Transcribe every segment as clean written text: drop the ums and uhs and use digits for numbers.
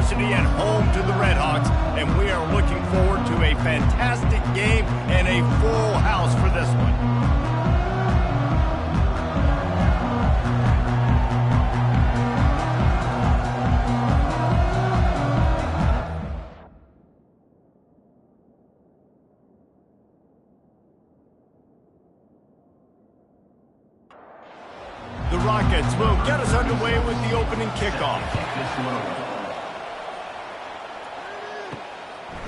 University and home to the Redhawks, and we are looking forward to a fantastic game and a full house for this one. The Rockets will get us underway with the opening kickoff.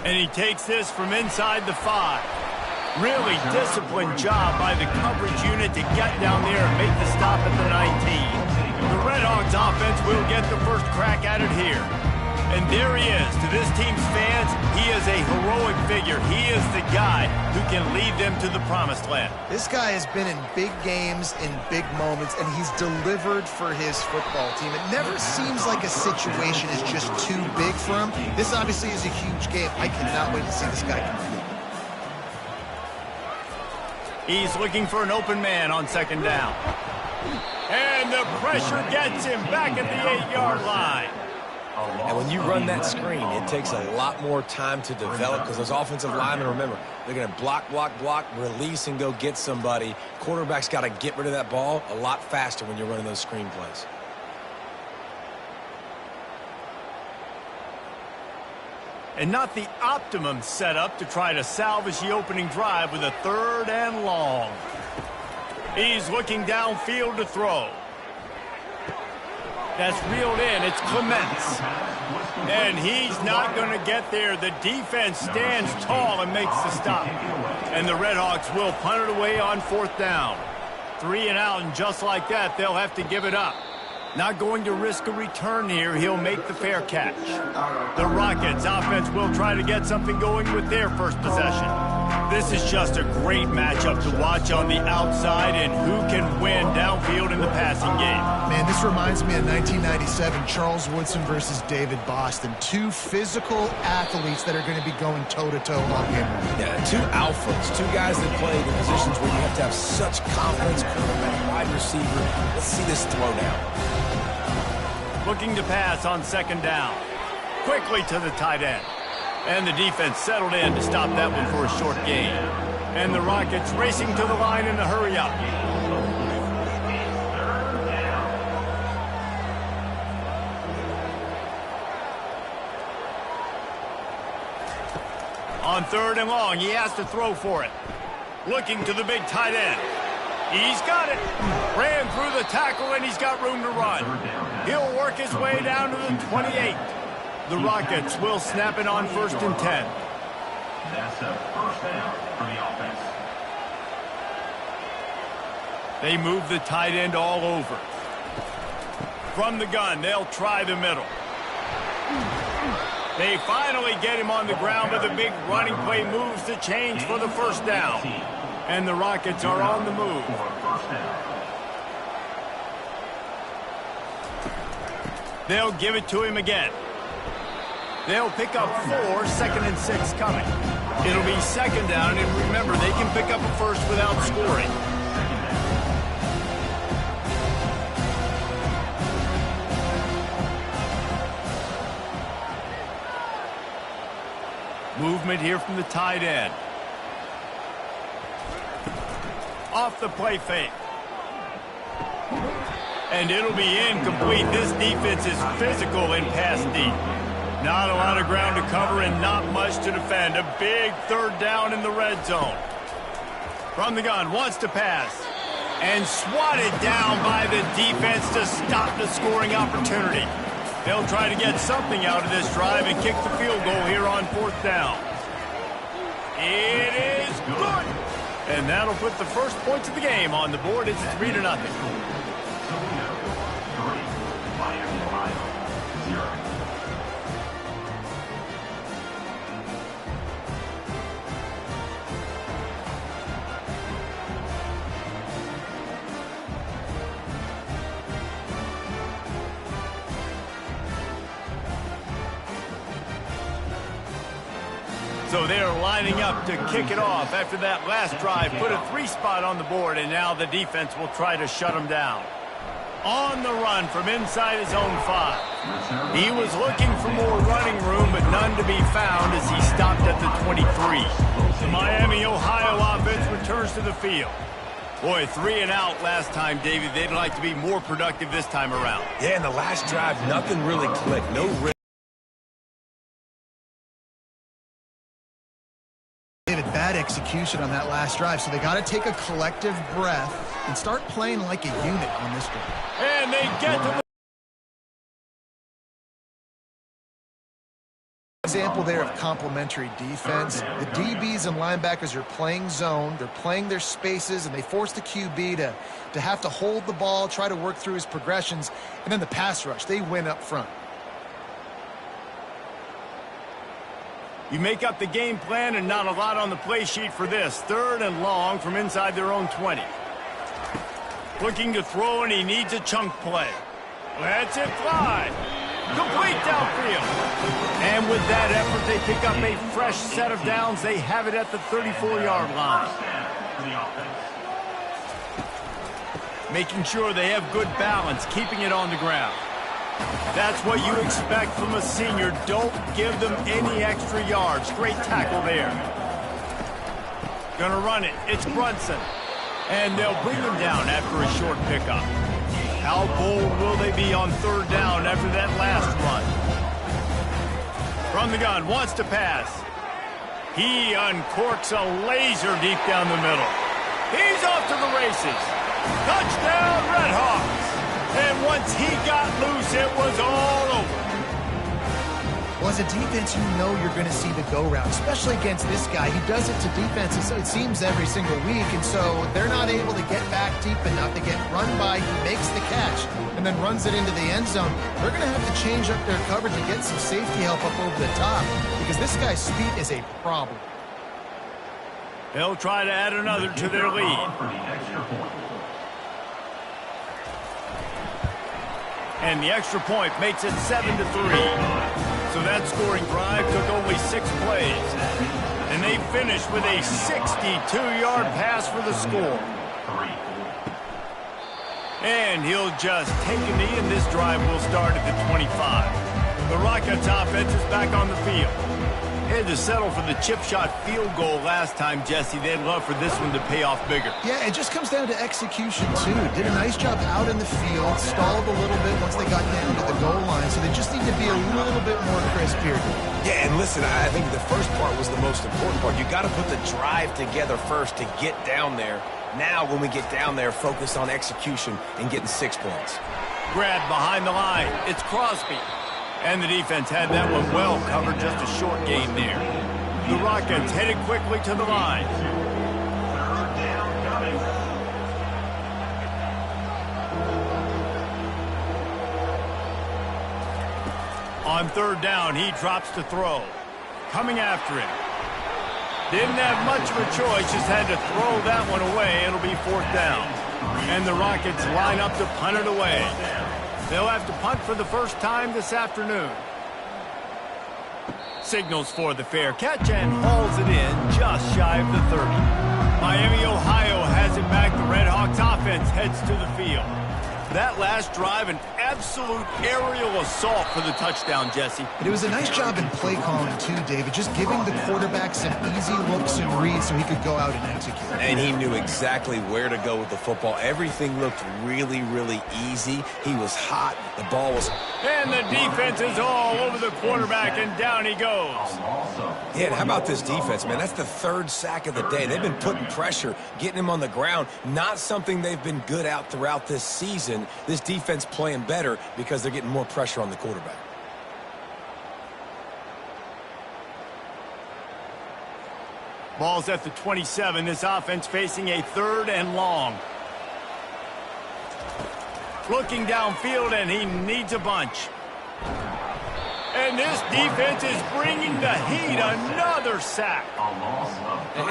And he takes this from inside the 5. Really disciplined job by the coverage unit to get down there and make the stop at the 19. The Redhawks offense will get the first crack at it here. And there he is. To this team's fans, he is a heroic figure. He is the guy who can lead them to the promised land. This guy has been in big games, in big moments, and he's delivered for his football team. It never seems like a situation is just too big for him. This obviously is a huge game. I cannot wait to see this guy compete. He's looking for an open man on second down. And the pressure gets him back at the 8-yard line. And when you run that screen, it takes a lot more time to develop because those offensive linemen, remember, they're going to block, release, and go get somebody. Quarterback's got to get rid of that ball a lot faster when you're running those screen plays. And not the optimum setup to try to salvage the opening drive with a 3rd and long. He's looking downfield to throw. That's reeled in. It's Clements. And he's not going to get there. The defense stands tall and makes the stop. And the Redhawks will punt it away on 4th down. 3 and out, and just like that, they'll have to give it up. Not going to risk a return here. He'll make the fair catch. The Rockets offense will try to get something going with their first possession. This is just a great matchup to watch on the outside and who can win downfield in the passing game. Man, this reminds me of 1997, Charles Woodson versus David Boston. 2 physical athletes that are going to be going toe-to-toe all game long. Yeah, 2 alphas, 2 guys that play the positions where you have to have such confidence, quarterback, wide receiver. Let's see this throw now. Looking to pass on second down. Quickly to the tight end. And the defense settled in to stop that one for a short gain. And the Rockets racing to the line in a hurry up. On 3rd and long, he has to throw for it. Looking to the big tight end. He's got it. Ran through the tackle, and he's got room to run. He'll work his way down to the 28. The Rockets will snap it on 1st and 10. That's a first down for the offense. They move the tight end all over. From the gun, they'll try the middle. They finally get him on the ground, but the big running play moves the change for the first down. And the Rockets are on the move. They'll give it to him again. They'll pick up 4, 2nd and 6 coming. It'll be 2nd down, and remember, they can pick up a first without scoring. Movement here from the tight end. Off the play fake. And it'll be incomplete. This defense is physical in pass deep. Not a lot of ground to cover and not much to defend. A big 3rd down in the red zone. From the gun, wants to pass. And swatted down by the defense to stop the scoring opportunity. They'll try to get something out of this drive and kick the field goal here on 4th down. It is good. And that'll put the first points of the game on the board. It's 3-0. So they're lining up to kick it off after that last drive. Put a 3 spot on the board, and now the defense will try to shut them down. On the run from inside his own 5. He was looking for more running room, but none to be found as he stopped at the 23. The Miami, Ohio offense returns to the field. Boy, 3 and out last time, David. They'd like to be more productive this time around. Yeah, in the last drive, nothing really clicked. No risk. David, bad execution on that last drive, so they got to take a collective breath and start playing like a unit on this drive. And they get to the example there of complementary defense. The DBs and linebackers are playing zone, they're playing their spaces, and they force the QB to have to hold the ball, try to work through his progressions, and then the pass rush, they win up front. You make up the game plan and not a lot on the play sheet for this. 3rd and long from inside their own 20. Looking to throw, and he needs a chunk play. Lets it fly. Complete downfield. And with that effort, they pick up a fresh set of downs. They have it at the 34-yard line. Making sure they have good balance, keeping it on the ground. That's what you expect from a senior. Don't give them any extra yards. Great tackle there. Gonna run it. It's Brunson. And they'll bring him down after a short pickup. How bold will they be on 3rd down after that last run? From the gun, wants to pass. He uncorks a laser deep down the middle. He's off to the races. Touchdown, Redhawks. And once he got loose, it was all over. Well, as a defense, you know you're going to see the go-route, especially against this guy. He does it to defenses, it seems, every single week, and so they're not able to get back deep enough. They get run by, he makes the catch, and then runs it into the end zone. They're going to have to change up their coverage and get some safety help up over the top, because this guy's speed is a problem. They'll try to add another to their lead. And the extra point makes it 7-3. So that scoring drive took only 6 plays. And they finished with a 62-yard pass for the score. And he'll just take a knee, and this drive will start at the 25. The Rockets offense is back on the field. Had to settle for the chip shot field goal last time, Jesse. They'd love for this one to pay off bigger. Yeah, it just comes down to execution, too. Did a nice job out in the field, stalled a little bit once they got down to the goal line, so they just need to be a little bit more crisp here. Yeah, and listen, I think the first part was the most important part. You got to put the drive together first to get down there. Now, when we get down there, focus on execution and getting 6 points. Grabbed behind the line. It's Crosby. And the defense had that one well covered, just a short gain there. The Rockets headed quickly to the line. On 3rd down, he drops to throw. Coming after him. Didn't have much of a choice, just had to throw that one away. It'll be 4th down. And the Rockets line up to punt it away. They'll have to punt for the first time this afternoon. Signals for the fair catch and hauls it in just shy of the 30. Miami, Ohio has it back. The Redhawks offense heads to the field. That last drive, an absolute aerial assault for the touchdown, Jesse. But it was a nice job in play calling, too, David, just giving the quarterback some easy looks and reads so he could go out and execute. And he knew exactly where to go with the football. Everything looked really, really easy. He was hot. The ball was... And the defense is all over the quarterback, and down he goes. Yeah, and how about this defense, man? That's the 3rd sack of the day. They've been putting pressure, getting him on the ground. Not something they've been good at throughout this season. This defense playing better because they're getting more pressure on the quarterback. Ball's at the 27. This offense facing a 3rd and long. Looking downfield, and he needs a bunch. And this defense is bringing the heat. Another sack.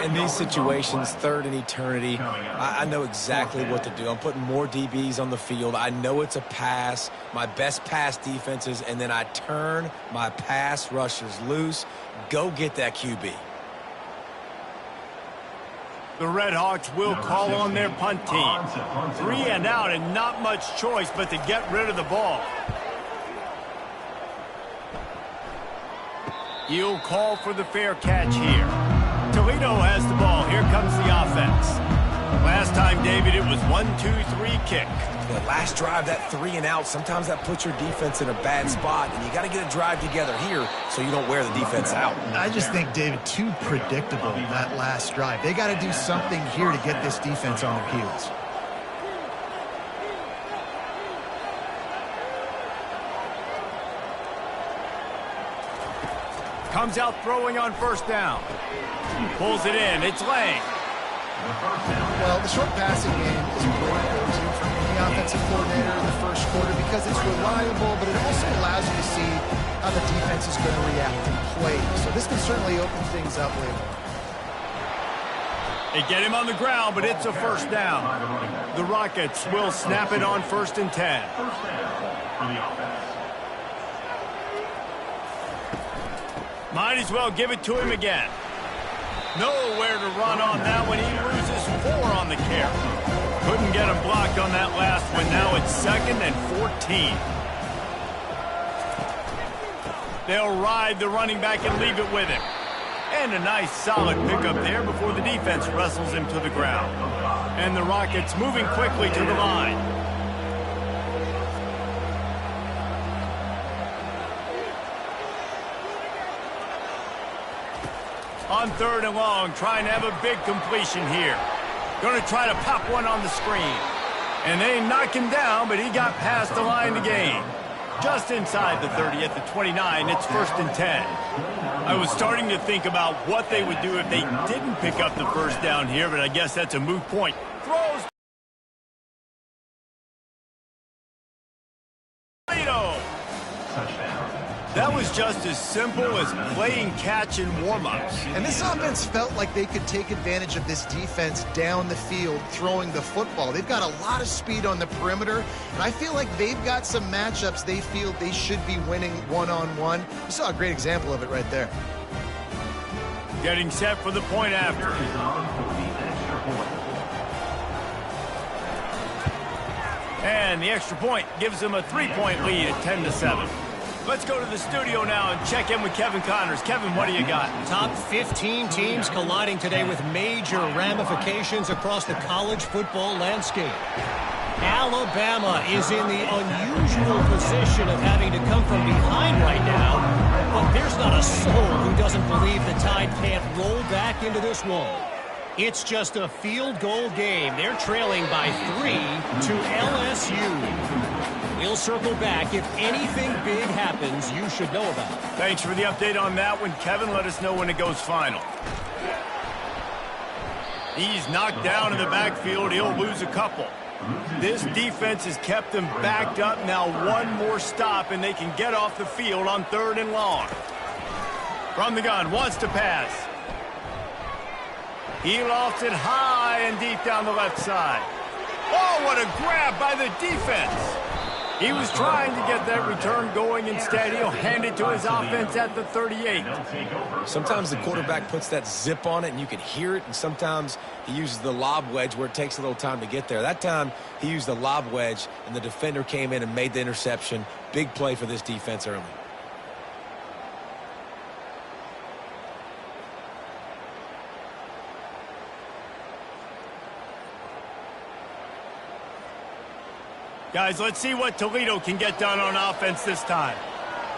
In these situations, 3rd and eternity, I know exactly what to do. I'm putting more DBs on the field. I know it's a pass, my best pass defenses, and then I turn my pass rushers loose. Go get that QB. The Red Hawks will call on their punt team. 3 and out and not much choice but to get rid of the ball. You'll call for the fair catch here. Toledo has the ball. Here comes the offense. Last time, David, it was 1-2-3 kick. The last drive, that 3 and out, sometimes that puts your defense in a bad spot, and you got to get a drive together here so you don't wear the defense out. I just think, David, too predictable that last drive. They got to do something here to get this defense on their heels. Comes out throwing on first down. Pulls it in. It's Lang. Well, the short passing game is a great go-to for any offensive coordinator in the first quarter because it's reliable, but it also allows you to see how the defense is going to react and play. So this can certainly open things up later. They get him on the ground, but it's a first down. The Rockets will snap it on 1st and 10. First down for the offense. Might as well give it to him again. Nowhere to run on that one. He loses 4 on the carry. Couldn't get him blocked on that last one. Now it's 2nd and 14. They'll ride the running back and leave it with him. And a nice solid pickup there before the defense wrestles him to the ground. And the Rockets moving quickly to the line. On 3rd and long, trying to have a big completion here. Going to try to pop one on the screen. And they knock him down, but he got past the line to gain. Just inside the 30 at the 29, it's 1st and 10. I was starting to think about what they would do if they didn't pick up the first down here, but I guess that's a moot point. Throws. That was just as simple as playing catch in warm-ups. And this offense felt like they could take advantage of this defense down the field throwing the football. They've got a lot of speed on the perimeter, and I feel like they've got some matchups they feel they should be winning one-on-one. You saw a great example of it right there. Getting set for the point after. And the extra point gives them a 3-point lead at 10-7. Let's go to the studio now and check in with Kevin Connors. Kevin, what do you got? Top 15 teams colliding today with major ramifications across the college football landscape. Alabama is in the unusual position of having to come from behind right now, but there's not a soul who doesn't believe the Tide can't roll back into this one. It's just a field goal game. They're trailing by 3 to LSU. We'll circle back. If anything big happens, you should know about it. Thanks for the update on that one, Kevin. Let us know when it goes final. He's knocked down in the backfield. He'll lose a couple. This defense has kept them backed up. Now one more stop, and they can get off the field on 3rd and long. From the gun, wants to pass. He lofts it high and deep down the left side. Oh, what a grab by the defense. He was trying to get that return going. Instead, he'll hand it to his offense at the 38. Sometimes the quarterback puts that zip on it, and you can hear it, and sometimes he uses the lob wedge where it takes a little time to get there. That time, he used the lob wedge, and the defender came in and made the interception. Big play for this defense early. Guys, let's see what Toledo can get done on offense this time.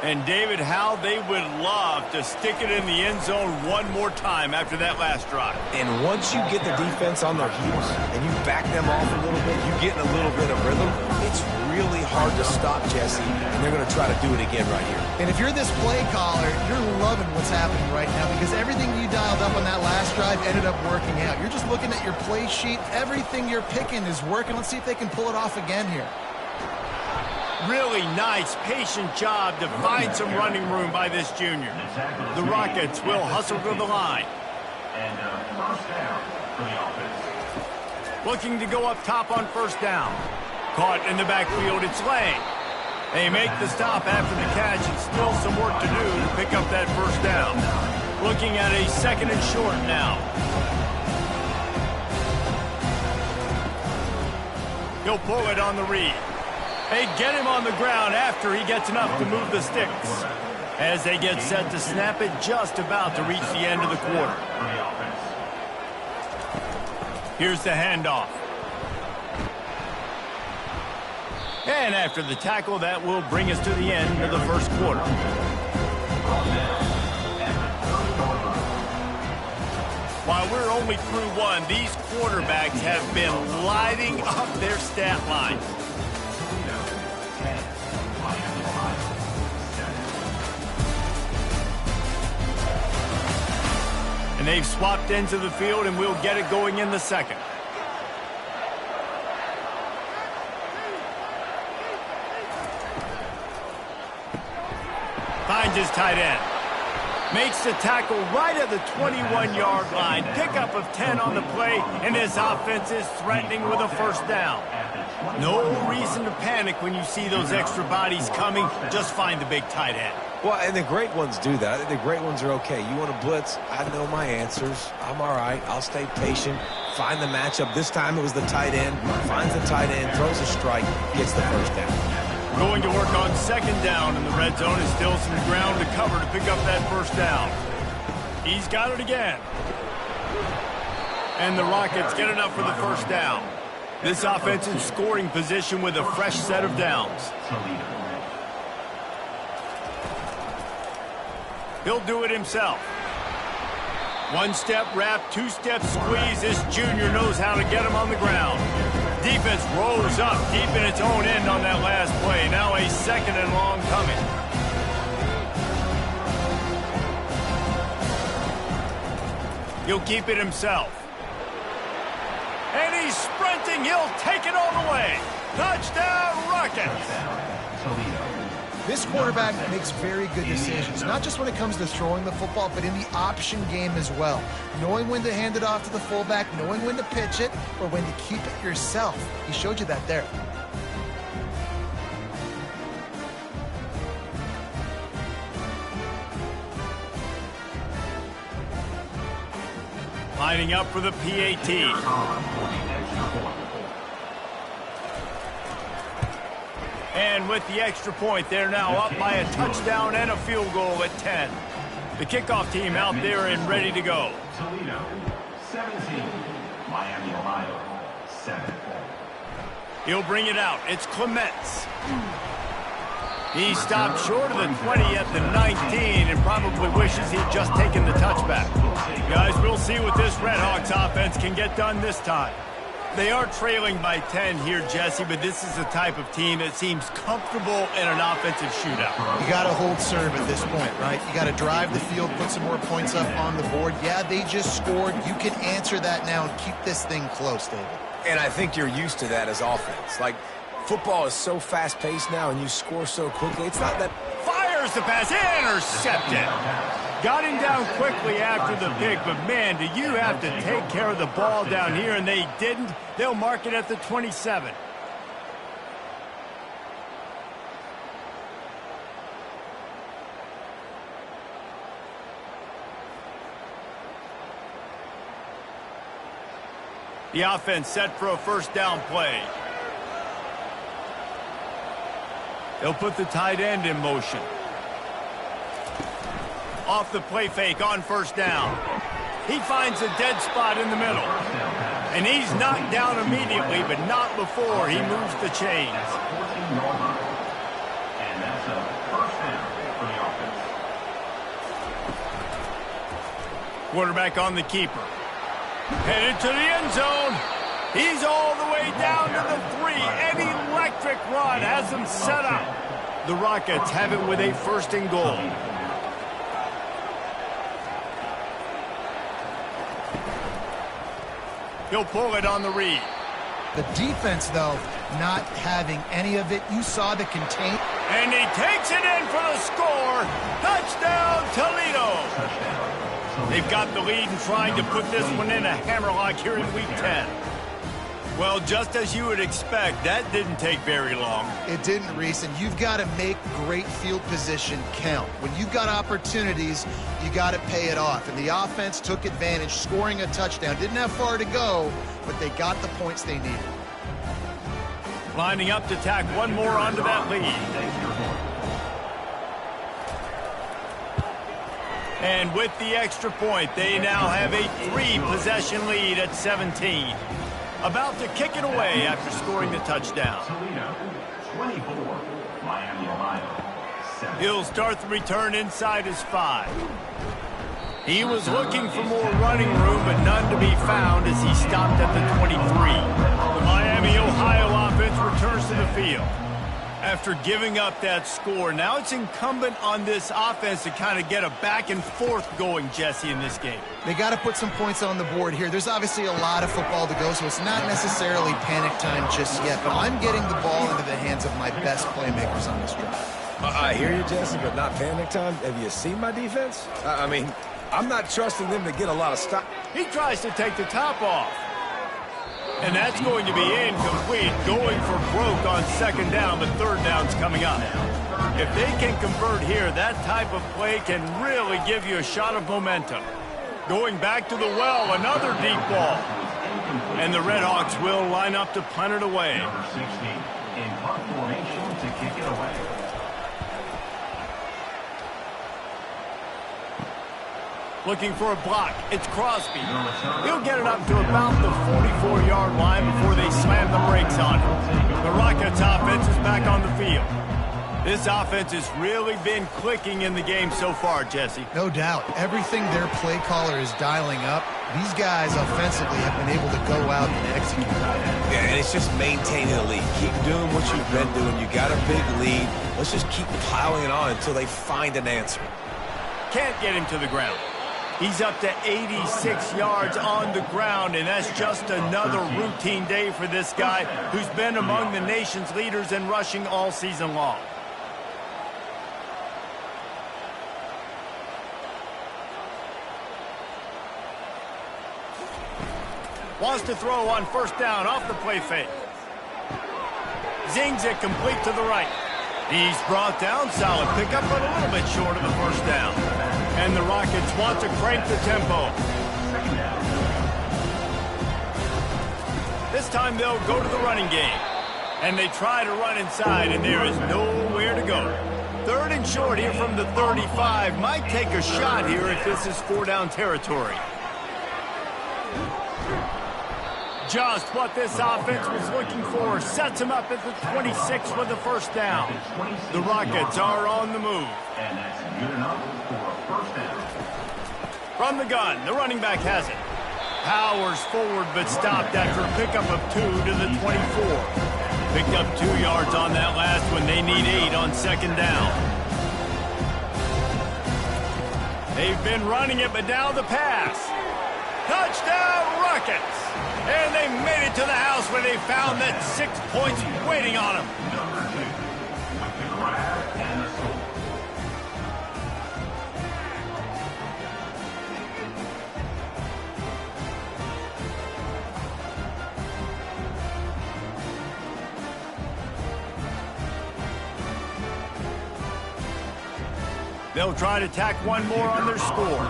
And, David, how they would love to stick it in the end zone one more time after that last drive. And once you get the defense on their heels and you back them off a little bit, you get in a little bit of rhythm, it's really hard to stop, Jesse, and they're going to try to do it again right here. And if you're this play caller, you're loving what's happening right now because everything you dialed up on that last drive ended up working out. You're just looking at your play sheet. Everything you're picking is working. Let's see if they can pull it off again here. Really nice, patient job to find some running room by this junior. The Rockets will hustle to the line. And first down for the offense. Looking to go up top on first down. Caught in the backfield, it's Lang. They make the stop after the catch. It's still some work to do to pick up that first down. Looking at a 2nd and short now. He'll pull it on the read. They get him on the ground after he gets enough to move the sticks. As they get set to snap it, just about to reach the end of the quarter. Here's the handoff. And after the tackle, that will bring us to the end of the first quarter. While we're only through one, these quarterbacks have been lighting up their stat lines. And they've swapped ends of the field, and we'll get it going in the second. Finds his tight end. Makes the tackle right at the 21-yard line. Pickup of 10 on the play, and this offense is threatening with a first down. No reason to panic when you see those extra bodies coming. Just find the big tight end. Well, and the great ones do that. I think the great ones are okay. You want to blitz? I know my answers. I'm all right. I'll stay patient. Find the matchup. This time it was the tight end. Finds the tight end, throws a strike, gets the first down. Going to work on second down in the red zone, and still some ground to cover to pick up that first down. He's got it again. And the Rockets get enough for the first down. This offense in scoring position with a fresh set of downs. He'll do it himself. One-step wrap, two-step squeeze. This junior knows how to get him on the ground. Defense rolls up deep in its own end on that last play. Now a second and long coming. He'll keep it himself. And he's sprinting. He'll take it all the way. Touchdown, Rockets. This quarterback makes very good decisions, not just when it comes to throwing the football, but in the option game as well. Knowing when to hand it off to the fullback, knowing when to pitch it, or when to keep it yourself. He showed you that there. Lining up for the PAT. And with the extra point, they're now up by a touchdown and a field goal at 10. The kickoff team out there and ready to go. Toledo, 17. Miami, Ohio, 7. He'll bring it out. It's Clements. He stopped short of the 20 at the 19 and probably wishes he'd just taken the touchback. Guys, we'll see what this Redhawks offense can get done this time. They are trailing by 10 here, Jesse, but this is the type of team that seems comfortable in an offensive shootout. You got to hold serve at this point, right? You got to drive the field, put some more points up on the board. Yeah, they just scored. You can answer that now and keep this thing close, David. And I think you're used to that as offense. Like, football is so fast-paced now and you score so quickly. It's not that... Fires the pass, intercepted. Got him down quickly after the pick, but man, do you have to take care of the ball down here, and they didn't. They'll mark it at the 27. The offense set for a first down play. They'll put the tight end in motion. Off the play fake on first down. He finds a dead spot in the middle. And he's knocked down immediately, but not before he moves the chains. And that's a first down for the offense. Quarterback on the keeper. Headed to the end zone. He's all the way down to the 3. An electric run has him set up. The Rockets have it with a first and goal. He'll pull it on the read. The defense, though, not having any of it. You saw the contain. And he takes it in for the score. Touchdown, Toledo. They've got the lead and trying to put this one in a hammerlock here in Week 10. Well, just as you would expect, that didn't take very long. It didn't, Reese, and you've got to make great field position count. When you've got opportunities, you got to pay it off. And the offense took advantage, scoring a touchdown. Didn't have far to go, but they got the points they needed. Lining up to tack one more onto that lead. And with the extra point, they now have a 3-possession lead at 17. About to kick it away after scoring the touchdown. 24, Miami, Ohio. He'll start the return inside his 5. He was looking for more running room, but none to be found as he stopped at the 23. The Miami, Ohio offense returns to the field. After giving up that score, now it's incumbent on this offense to kind of get a back and forth going, Jesse, in this game. They got to put some points on the board here. There's obviously a lot of football to go, so it's not necessarily panic time just yet, but I'm getting the ball into the hands of my best playmakers on this drive. I hear you, Jesse, but not panic time. Have you seen my defense? I mean, I'm not trusting them to get a lot of stop. He tries to take the top off. And that's going to be incomplete, going for broke on second down, but third down's coming up. If they can convert here, that type of play can really give you a shot of momentum. Going back to the well, another deep ball. And the Redhawks will line up to punt it away. Number 60 in punt formation to kick it away. Looking for a block. It's Crosby. He'll get it up to about the 44-yard line before they slam the brakes on it. The Rockets offense is back on the field. This offense has really been clicking in the game so far, Jesse. No doubt. Everything their play caller is dialing up, these guys offensively have been able to go out and execute. Yeah, and it's just maintaining the lead. Keep doing what you've been doing. You got a big lead. Let's just keep piling it on until they find an answer. Can't get him to the ground. He's up to 86 yards on the ground, and that's just another routine day for this guy who's been among the nation's leaders in rushing all season long. Wants to throw on first down off the play fake. Zings it complete to the right. He's brought down, solid pickup, but a little bit short of the first down. And the Rockets want to crank the tempo. This time they'll go to the running game. And they try to run inside, and there is nowhere to go. Third and short here from the 35. Might take a shot here if this is 4-down territory. Just what this offense was looking for. Sets him up at the 26 with the first down. The Rockets are on the move. And that's good enough for a first down. From the gun, the running back has it. Powers forward, but stopped after a pickup of 2 to the 24. Picked up 2 yards on that last one. They need 8 on second down. They've been running it, but now the pass. Touchdown, Rockets! And they made it to the house where they found that 6 points waiting on them. Number 2 with the grab and the score. They'll try to tack one more on their score.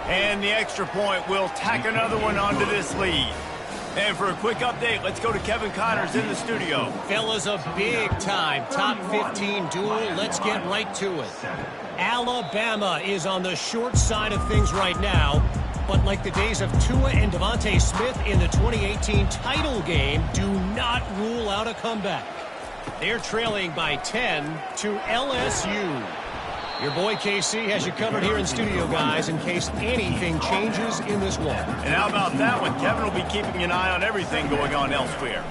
And the extra point will tack another one onto this lead. And for a quick update, let's go to Kevin Connors in the studio. Fellas, a big-time top 15 duel. Let's get right to it. Alabama is on the short side of things right now. But like the days of Tua and Devontae Smith in the 2018 title game, do not rule out a comeback. They're trailing by 10 to LSU. Your boy KC has you covered here in studio, guys, in case anything changes in this one. And how about that one? Kevin will be keeping an eye on everything going on elsewhere.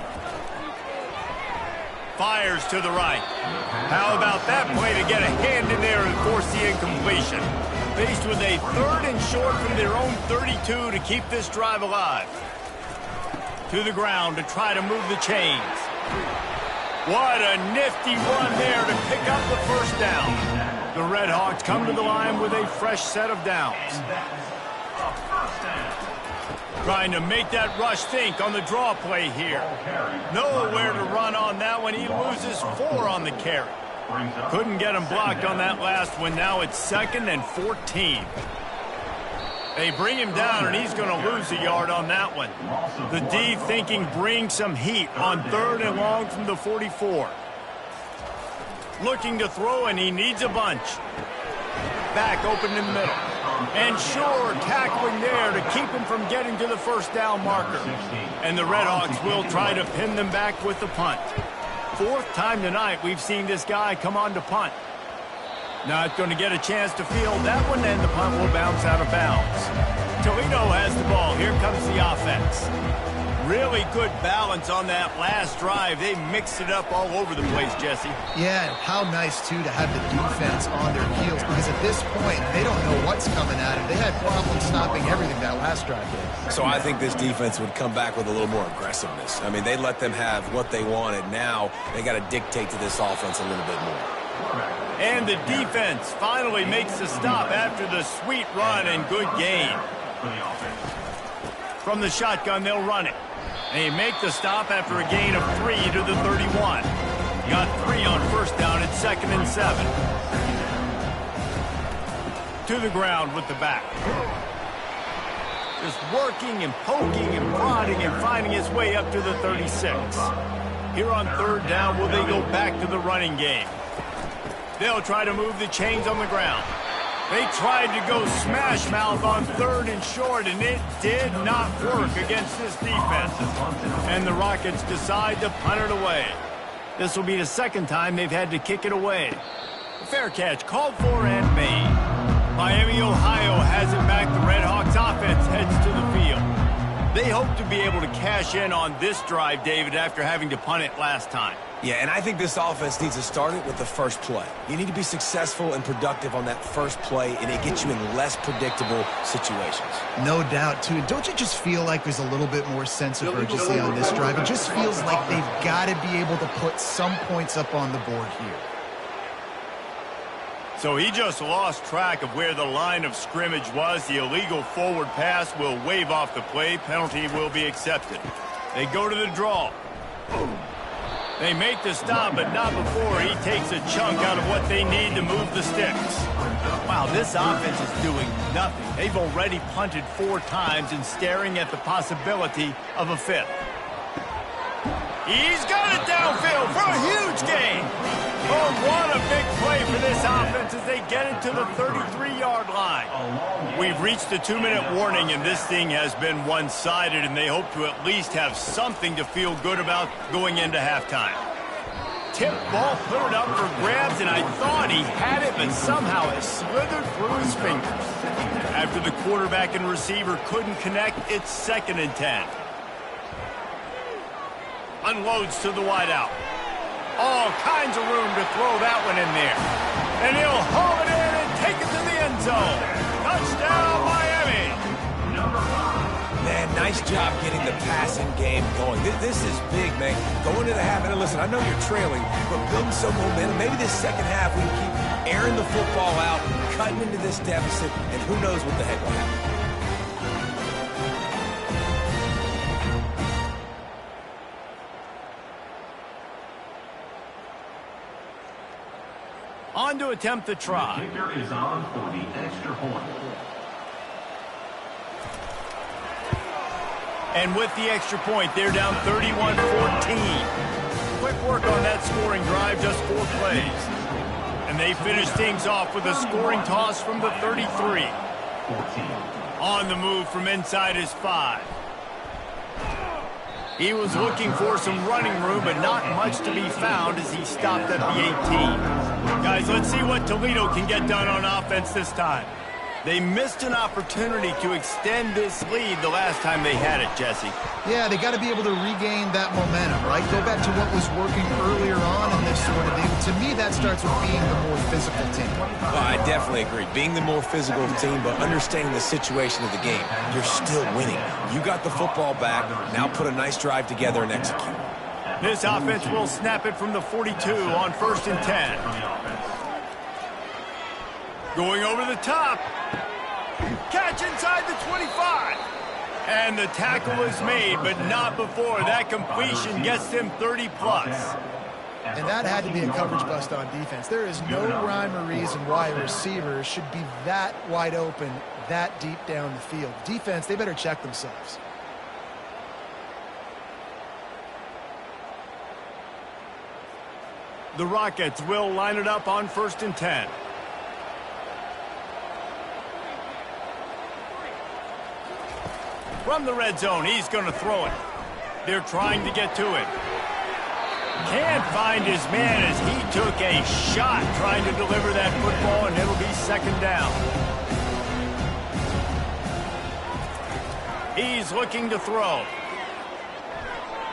Fires to the right. How about that play to get a hand in there and force the incompletion? Faced with a third and short from their own 32 to keep this drive alive. To the ground to try to move the chains. What a nifty run there to pick up the first down. The Redhawks come to the line with a fresh set of downs. Trying to make that rush think on the draw play here. Nowhere to run on that one. He loses 4 on the carry. Couldn't get him blocked on that last one. Now it's 2nd and 14. They bring him down, and he's going to lose a yard on that one. The D thinking bring some heat on 3rd and long from the 44. Looking to throw, and he needs a bunch. Back open in the middle. And Shore tackling there to keep him from getting to the first down marker. And the Redhawks will try to pin them back with the punt. 4th time tonight we've seen this guy come on to punt. Not going to get a chance to field that one, and the punt will bounce out of bounds. Toledo has the ball. Here comes the offense. Really good balance on that last drive. They mixed it up all over the place, Jesse. Yeah, and how nice, too, to have the defense on their heels, because at this point, they don't know what's coming at them. They had problems stopping everything that last drive did. So I think this defense would come back with a little more aggressiveness. I mean, they let them have what they wanted. Now they got to dictate to this offense a little bit more. And the defense finally makes the stop after the sweet run and good gain. From the shotgun, they'll run it. They make the stop after a gain of 3 to the 31. Got 3 on first down at 2nd and 7. To the ground with the back. Just working and poking and prodding and finding his way up to the 36. Here on 3rd down, will they go back to the running game? They'll try to move the chains on the ground. They tried to go smash mouth on 3rd and short, and it did not work against this defense. And the Rockets decide to punt it away. This will be the 2nd time they've had to kick it away. Fair catch called for and made. Miami, Ohio has it back. The Redhawks offense heads to the field. They hope to be able to cash in on this drive, David, after having to punt it last time. Yeah, and I think this offense needs to start it with the first play. You need to be successful and productive on that first play, and it gets you in less predictable situations. No doubt, too. Don't you just feel like there's a little bit more sense of urgency on this drive? It just feels like they've got to be able to put some points up on the board here. So he just lost track of where the line of scrimmage was. The illegal forward pass will wave off the play. Penalty will be accepted. They go to the draw. They make the stop, but not before he takes a chunk out of what they need to move the sticks. Wow, this offense is doing nothing. They've already punted 4 times and staring at the possibility of a 5th. He's got it downfield for a huge gain. Oh, what a big play for this offense as they get it to the 33-yard line. We've reached the 2-minute warning, and this thing has been one-sided, and they hope to at least have something to feel good about going into halftime. Tip ball, put it up for grabs, and I thought he had it, but somehow it slithered through his fingers. After the quarterback and receiver couldn't connect, it's 2nd and 10. Unloads to the wideout. All kinds of room to throw that one in there. And he'll haul it in and take it to the end zone. Touchdown, Miami. Man, nice job getting the passing game going. This is big, man. Going to the half, and listen, I know you're trailing, but building some momentum. Maybe this second half we can keep airing the football out, cutting into this deficit, and who knows what the heck will happen. On to attempt the try. The kicker is on for the extra point. And with the extra point, they're down 31-14. Quick work on that scoring drive, just 4 plays. And they finish things off with a scoring toss from the 33. On the move from inside his 5. He was looking for some running room, but not much to be found as he stopped at the 18. Guys, let's see what Toledo can get done on offense this time. They missed an opportunity to extend this lead the last time they had it, Jesse. Yeah, they got to be able to regain that momentum, right? Go back to what was working earlier on in this sort of thing. To me, that starts with being the more physical team. Well, I definitely agree. Being the more physical team, but understanding the situation of the game. You're still winning. You got the football back. Now put a nice drive together and execute. This offense will snap it from the 42 on 1st and 10. Going over the top. Catch inside the 25. And the tackle is made, but not before. That completion gets them 30-plus. And that had to be a coverage bust on defense. There is no rhyme or reason why a receiver should be that wide open that deep down the field. Defense, they better check themselves. The Rockets will line it up on 1st and 10. From the red zone, he's going to throw it. They're trying to get to him. Can't find his man as he took a shot trying to deliver that football, and it'll be 2nd down. He's looking to throw.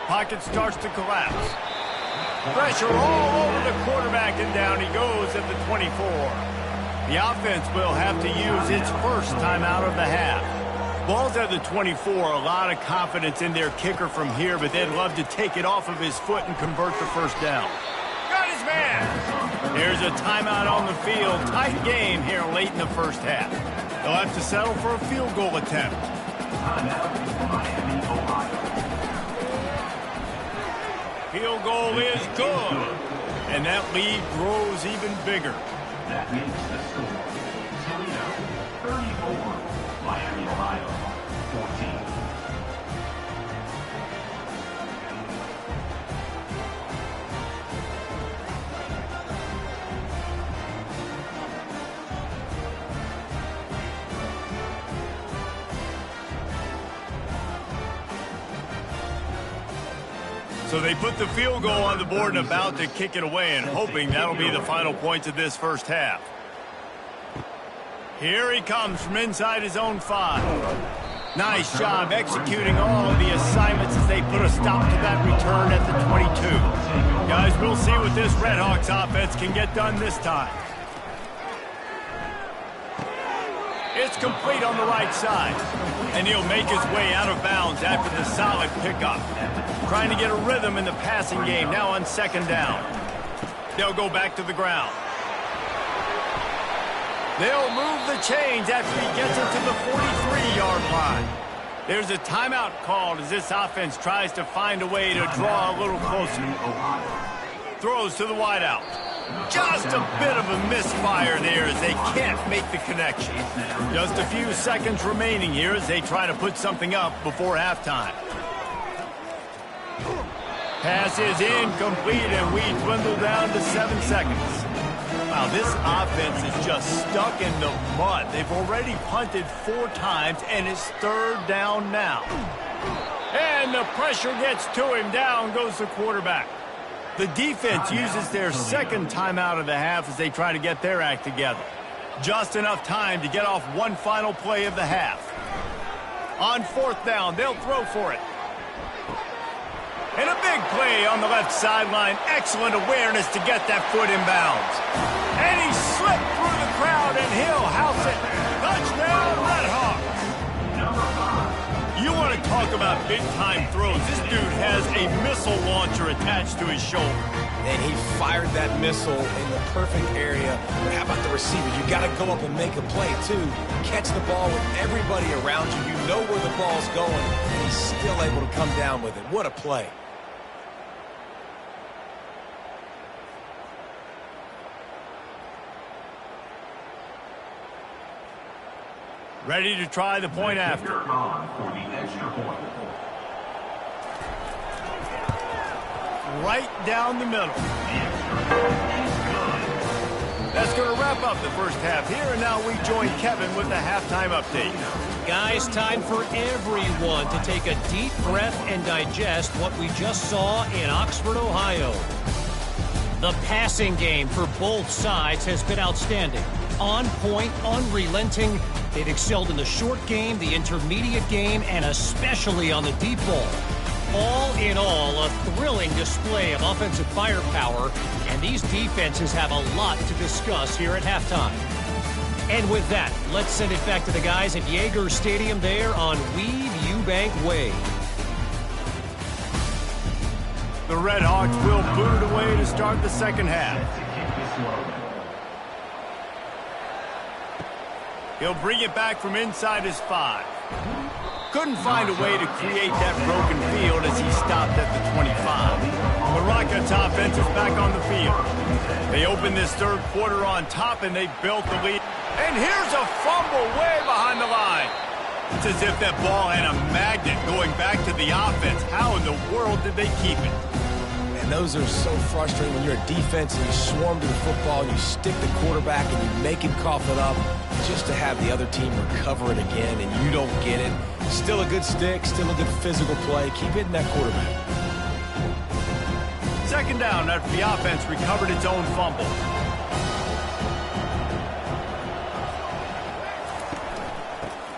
Pocket starts to collapse. Pressure all over the quarterback, and down he goes at the 24. The offense will have to use its first timeout of the half. Ball's at the 24, a lot of confidence in their kicker from here, but they'd love to take it off of his foot and convert the 1st down. Got his man! There's a timeout on the field. Tight game here late in the 1st half. They'll have to settle for a field goal attempt. Field goal is good, and that lead grows even bigger. That makes the score Toledo 34, Miami, Ohio 14. So they put the field goal on the board and about to kick it away, and hoping that'll be the final points of this 1st half. Here he comes from inside his own 5. Nice job executing all of the assignments as they put a stop to that return at the 22. Guys, we'll see what this Redhawks offense can get done this time. It's complete on the right side, and he'll make his way out of bounds after the solid pickup. Trying to get a rhythm in the passing game now on 2nd down. They'll go back to the ground. They'll move the chains after he gets it to the 43-yard line. There's a timeout called as this offense tries to find a way to draw a little closer. Throws to the wideout. Just a bit of a misfire there as they can't make the connection. Just a few seconds remaining here as they try to put something up before halftime. Pass is incomplete, and we dwindle down to 7 seconds. Wow, this offense is just stuck in the mud. They've already punted 4 times, and it's 3rd down now. And the pressure gets to him. Down goes the quarterback. The defense uses their 2nd timeout of the half as they try to get their act together. Just enough time to get off one final play of the half. On 4th down, they'll throw for it. And a big play on the left sideline. Excellent awareness to get that foot in bounds. And he slipped through the crowd, and he'll house it. Touchdown, Redhawks. You want to talk about big-time throws. This dude has a missile launcher attached to his shoulder. And he fired that missile in the perfect area. But how about the receiver? You got to go up and make a play, too. Catch the ball with everybody around you. You know where the ball's going, and he's still able to come down with it. What a play. Ready to try the point after. For the extra point. Right down the middle. That's going to wrap up the 1st half here, and now we join Kevin with the halftime update. Guys, time for everyone to take a deep breath and digest what we just saw in Oxford, Ohio. The passing game for both sides has been outstanding. On point, unrelenting. They've excelled in the short game, the intermediate game, and especially on the deep ball. All in all, a thrilling display of offensive firepower, and these defenses have a lot to discuss here at halftime. And with that, let's send it back to the guys at Yager Stadium there on Weave Eubank Way. The Redhawks will boot it away to start the 2nd half. He'll bring it back from inside his 5. Couldn't find a way to create that broken field as he stopped at the 25. The Rockets offense is back on the field. They open this third quarter on top, and they built the lead. And here's a fumble way behind the line. It's as if that ball had a magnet going back to the offense. How in the world did they keep it? And those are so frustrating when you're a defense and you swarm to the football and you stick the quarterback and you make him cough it up just to have the other team recover it again and you don't get it. Still a good stick, still a good physical play. Keep hitting that quarterback. Second down after the offense recovered its own fumble.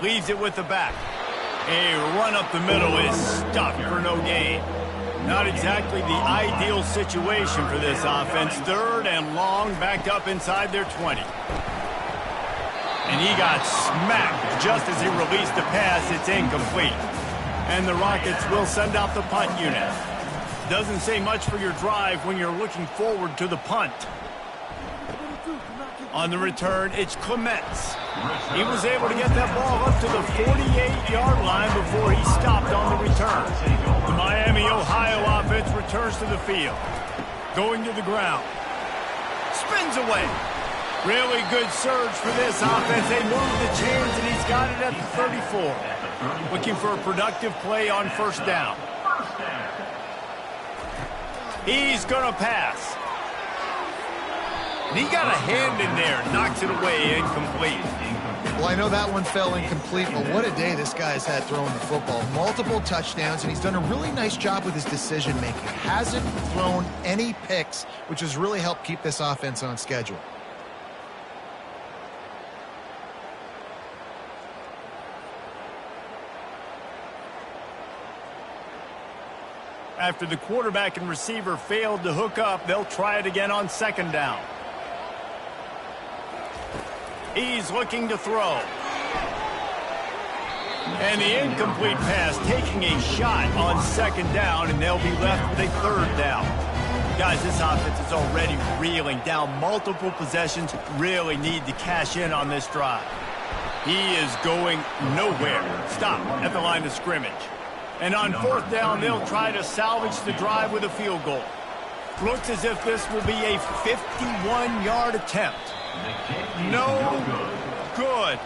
Leaves it with the back. A run up the middle is stuffed for no gain. Not exactly the ideal situation for this offense. Third and long, backed up inside their 20. And he got smacked just as he released the pass. It's incomplete. And the Rockets will send out the punt unit. Doesn't say much for your drive when you're looking forward to the punt. On the return, it's Clements. He was able to get that ball up to the 48-yard line before he stopped on the return. The Miami, Ohio offense returns to the field. Going to the ground. Spins away. Really good surge for this offense. They move the chains, and he's got it at the 34. Looking for a productive play on first down. He's going to pass. And he got a hand in there, knocks it away, incomplete. Well, I know that one fell incomplete, but what a day this guy's had throwing the football. Multiple touchdowns, and he's done a really nice job with his decision-making. Hasn't thrown any picks, which has really helped keep this offense on schedule. After the quarterback and receiver failed to hook up, they'll try it again on second down. He's looking to throw. And the incomplete pass, taking a shot on second down, and they'll be left with a third down. Guys, this offense is already reeling down multiple possessions. Really need to cash in on this drive. He is going nowhere. Stop at the line of scrimmage. And on fourth down, they'll try to salvage the drive with a field goal. Looks as if this will be a 51-yard attempt. No good.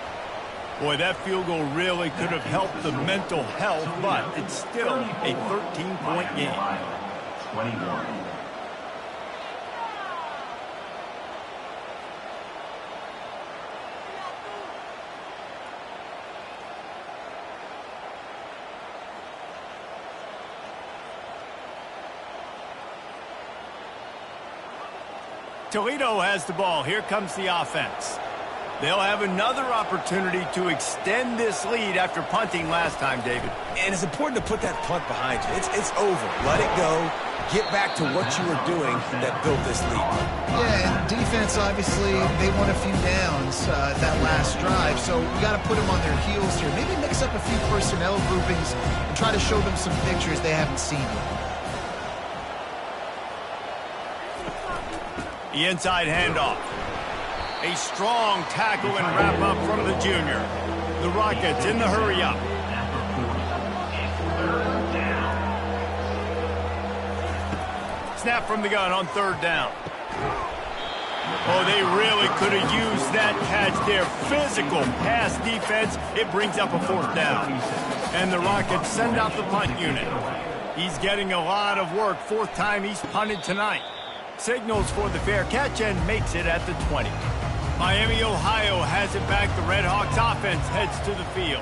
Boy, that field goal really could have helped the mental health, but it's still a 13-point game. 21. Toledo has the ball. Here comes the offense. They'll have another opportunity to extend this lead after punting last time, David. And it's important to put that punt behind you. It's over. Let it go. Get back to what you were doing that built this lead. Yeah, and defense, obviously, they won a few downs that last drive, so we got to put them on their heels here. Maybe mix up a few personnel groupings and try to show them some pictures they haven't seen yet. The inside handoff. A strong tackle and wrap-up from the junior. The Rockets in the hurry-up. Snap from the gun on third down. Oh, they really could have used that catch there. Physical pass defense. It brings up a fourth down. And the Rockets send out the punt unit. He's getting a lot of work. Fourth time he's punted tonight. Signals for the fair catch and makes it at the 20. Miami, Ohio has it back. The Red Hawks offense heads to the field.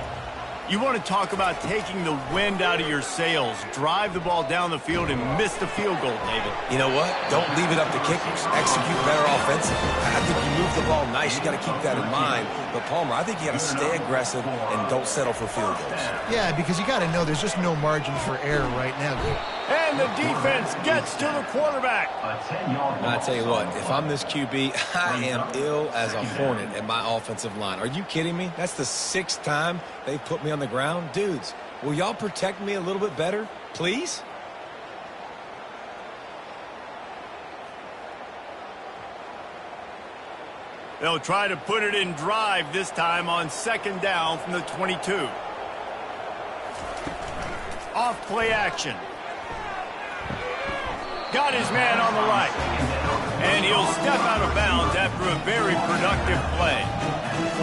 You want to talk about taking the wind out of your sails. Drive the ball down the field and miss the field goal, David. You know what? Don't leave it up to kickers. Execute better offensively. I think you move the ball nice. You got to keep that in mind. But, Palmer, I think you got to stay aggressive and don't settle for field goals. Yeah, because you got to know there's just no margin for error right now. And the defense gets to the quarterback. I tell you what, if I'm this QB, I am ill as a hornet at my offensive line. Are you kidding me? That's the 6th time they put me on the ground. Dudes, will y'all protect me a little bit better, please? They'll try to put it in drive this time on second down from the 22. Off play action. Got his man on the right. And he'll step out of bounds after a very productive play.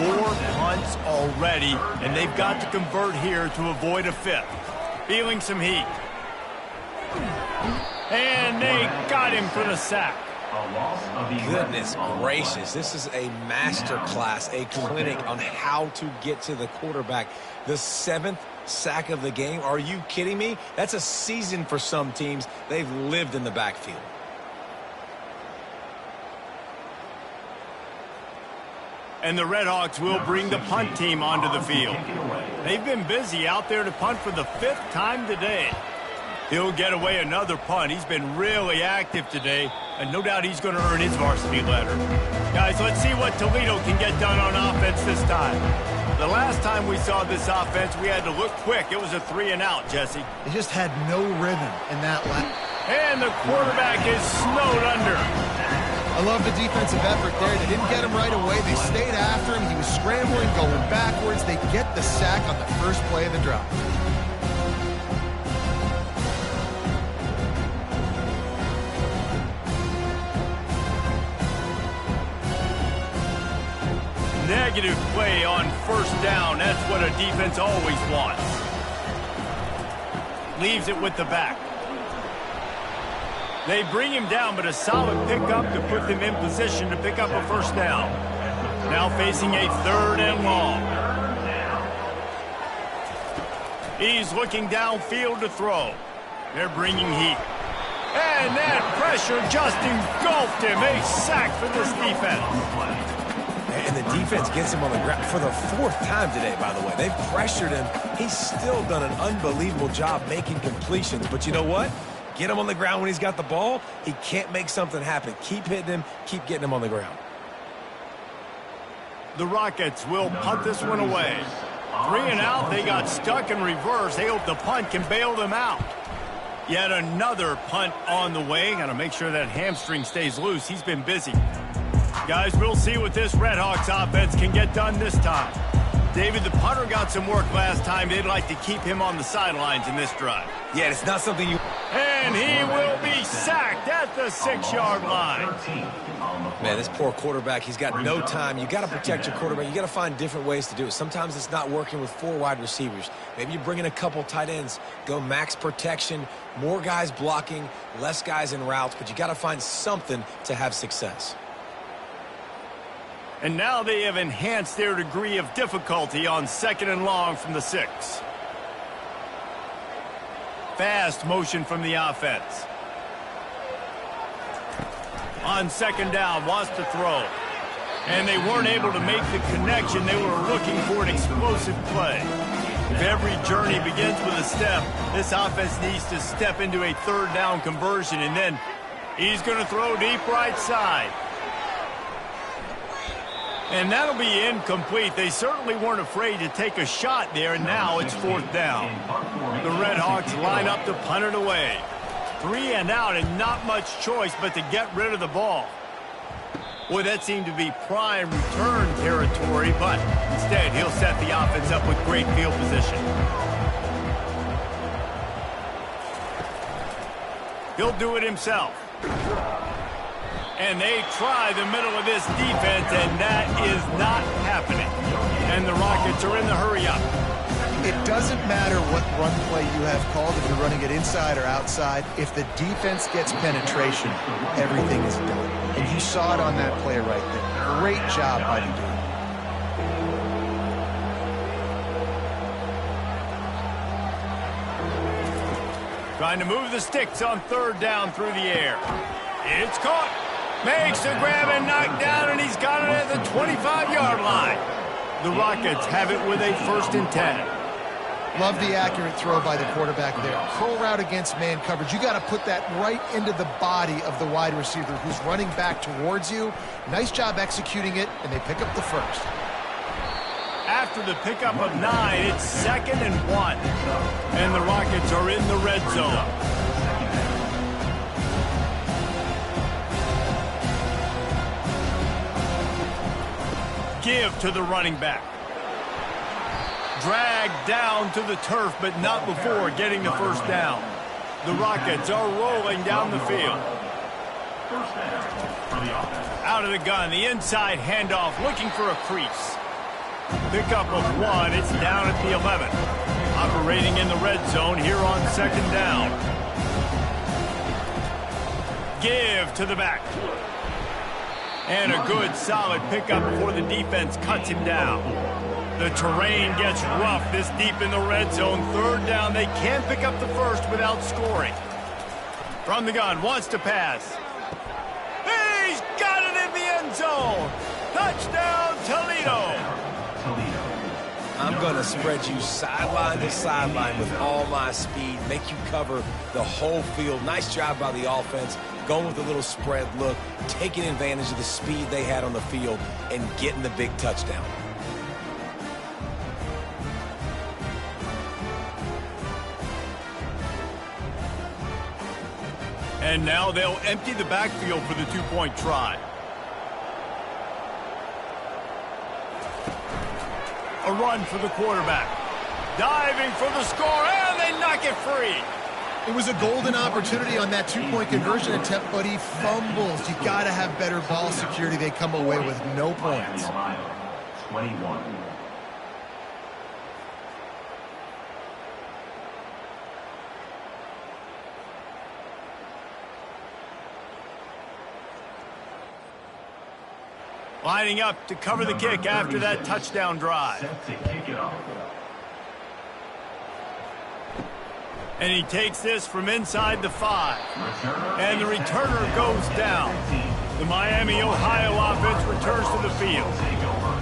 4 punts already, and they've got to convert here to avoid a 5th. Feeling some heat. And they got him for the sack. Goodness gracious, this is a master class, a clinic on how to get to the quarterback. The 7th sack of the game. Are you kidding me? That's a season for some teams. They've lived in the backfield. And the Redhawks will bring the punt team onto the field. They've been busy out there to punt for the 5th time today. He'll get away another punt. He's been really active today, and no doubt he's going to earn his varsity letter. Guys, let's see what Toledo can get done on offense this time. The last time we saw this offense, we had to look quick. It was a 3-and-out, Jesse. They just had no rhythm in that lap. And the quarterback is snowed under. I love the defensive effort there. They didn't get him right away. They stayed after him. He was scrambling, going backwards. They get the sack on the first play of the drive. Negative play on first down. That's what a defense always wants. Leaves it with the back. They bring him down, but a solid pickup to put them in position to pick up a first down. Now facing a 3rd and long. He's looking downfield to throw. They're bringing heat. And that pressure just engulfed him. A sack for this defense. And the defense gets him on the ground for the 4th time today, by the way. They've pressured him. He's still done an unbelievable job making completions. But you know what? Get him on the ground when he's got the ball. He can't make something happen. Keep hitting him. Keep getting him on the ground. The Rockets will punt this one away. 3-and-out. They got stuck in reverse. They hope the punt can bail them out. Yet another punt on the way. Got to make sure that hamstring stays loose. He's been busy. Guys, we'll see what this Redhawks offense can get done this time. David, the punter got some work last time. They'd like to keep him on the sidelines in this drive. Yeah, it's not something you... And he will be sacked at the 6-yard line. Man, this poor quarterback, he's got no time. You got to protect your quarterback. You got to find different ways to do it. Sometimes it's not working with 4 wide receivers. Maybe you bring in a couple tight ends, go max protection, more guys blocking, less guys in routes, but you got to find something to have success. And now they have enhanced their degree of difficulty on 2nd and long from the 6. Fast motion from the offense. On 2nd down, wants to throw. And they weren't able to make the connection. They were looking for an explosive play. If every journey begins with a step, this offense needs to step into a 3rd down conversion. And then he's going to throw deep right side. And that'll be incomplete. They certainly weren't afraid to take a shot there, and now it's 4th down. The Redhawks line up to punt it away. 3-and-out and not much choice but to get rid of the ball. Boy, that seemed to be prime return territory, but instead he'll set the offense up with great field position. He'll do it himself. And they try the middle of this defense, and that is not happening. And the Rockets are in the hurry-up. It doesn't matter what run play you have called, if you're running it inside or outside. If the defense gets penetration, everything is done. And you saw it on that play right there. Great job by the defense. Trying to move the sticks on 3rd down through the air. It's caught. Makes the grab and knock down, and he's got it at the 25-yard line. The Rockets have it with a 1st and 10. Love the accurate throw by the quarterback there. Curl route against man coverage. You got to put that right into the body of the wide receiver who's running back towards you. Nice job executing it, and they pick up the 1st. After the pickup of 9, it's 2nd and 1. And the Rockets are in the red zone. Give to the running back. Dragged down to the turf, but not before getting the 1st down. The Rockets are rolling down the field. First down for the offense. Out of the gun, the inside handoff, looking for a crease. Pickup of 1, it's down at the 11. Operating in the red zone here on second down. Give to the back. And a good, solid pickup before the defense cuts him down. The terrain gets rough this deep in the red zone. Third down, they can't pick up the first without scoring. From the gun, wants to pass. He's got it in the end zone. Touchdown, Toledo. I'm going to spread you sideline to sideline with all my speed, make you cover the whole field. Nice job by the offense, going with a little spread look, taking advantage of the speed they had on the field, and getting the big touchdown. And now they'll empty the backfield for the two-point try. A run for the quarterback. Diving for the score, and they knock it free. It was a golden opportunity on that two-point conversion attempt, but he fumbles. You got to have better ball security. They come away with no points. 21. Lining up to cover the kick after that touchdown drive. Set to kick it off. And he takes this from inside the 5. And the returner goes down. The Miami, Ohio offense returns to the field.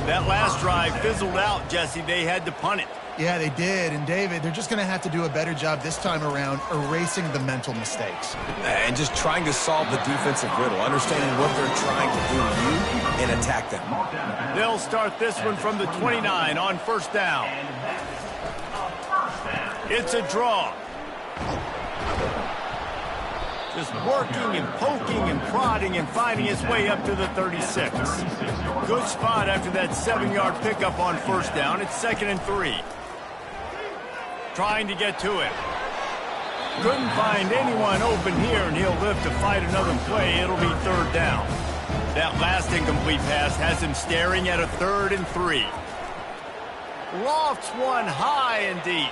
That last drive fizzled out, Jesse. They had to punt it. Yeah, they did. And, David, they're just going to have to do a better job this time around erasing the mental mistakes. And just trying to solve the defensive riddle, understanding what they're trying to do to you and attack them. They'll start this one from the 29 on first down. It's a draw. Just working and poking and prodding and finding his way up to the 36. Good spot after that 7-yard pickup on first down. It's 2nd and 3. Trying to get to it. Couldn't find anyone open here, and he'll live to fight another play. It'll be 3rd down. That last incomplete pass has him staring at a 3rd and 3. Lofts one high and deep.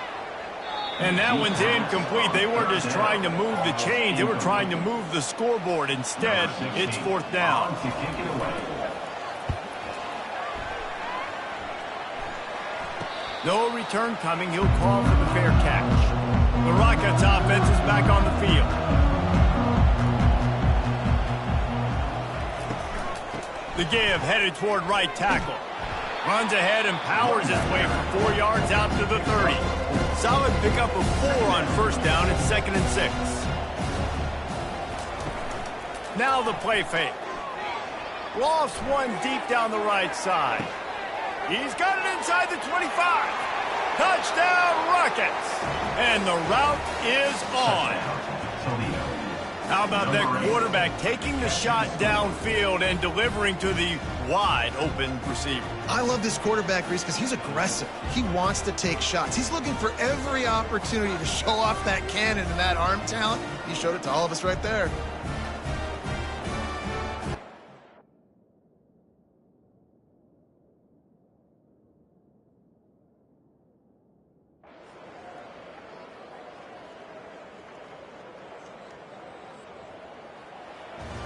And that one's incomplete. They weren't just trying to move the chains. They were trying to move the scoreboard. Instead, it's 4th down. No return coming. He'll call for the fair catch. The Rockets offense is back on the field. The give headed toward right tackle. Runs ahead and powers his way for 4 yards out to the 30. Solid pickup of 4 on first down. It's 2nd and 6. Now the play fake. Lofts one deep down the right side. He's got it inside the 25. Touchdown, Rockets. And the route is on. How about that quarterback taking the shot downfield and delivering to the wide open receiver? I love this quarterback, Reese, because he's aggressive. He wants to take shots. He's looking for every opportunity to show off that cannon and that arm talent. He showed it to all of us right there.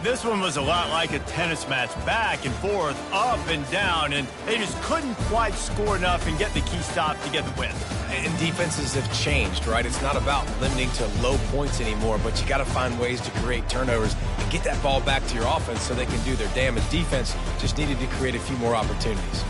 This one was a lot like a tennis match, back and forth, up and down, and they just couldn't quite score enough and get the key stop to get the win. And defenses have changed, right? It's not about limiting to low points anymore, but you got to find ways to create turnovers and get that ball back to your offense so they can do their damage. Defense just needed to create a few more opportunities.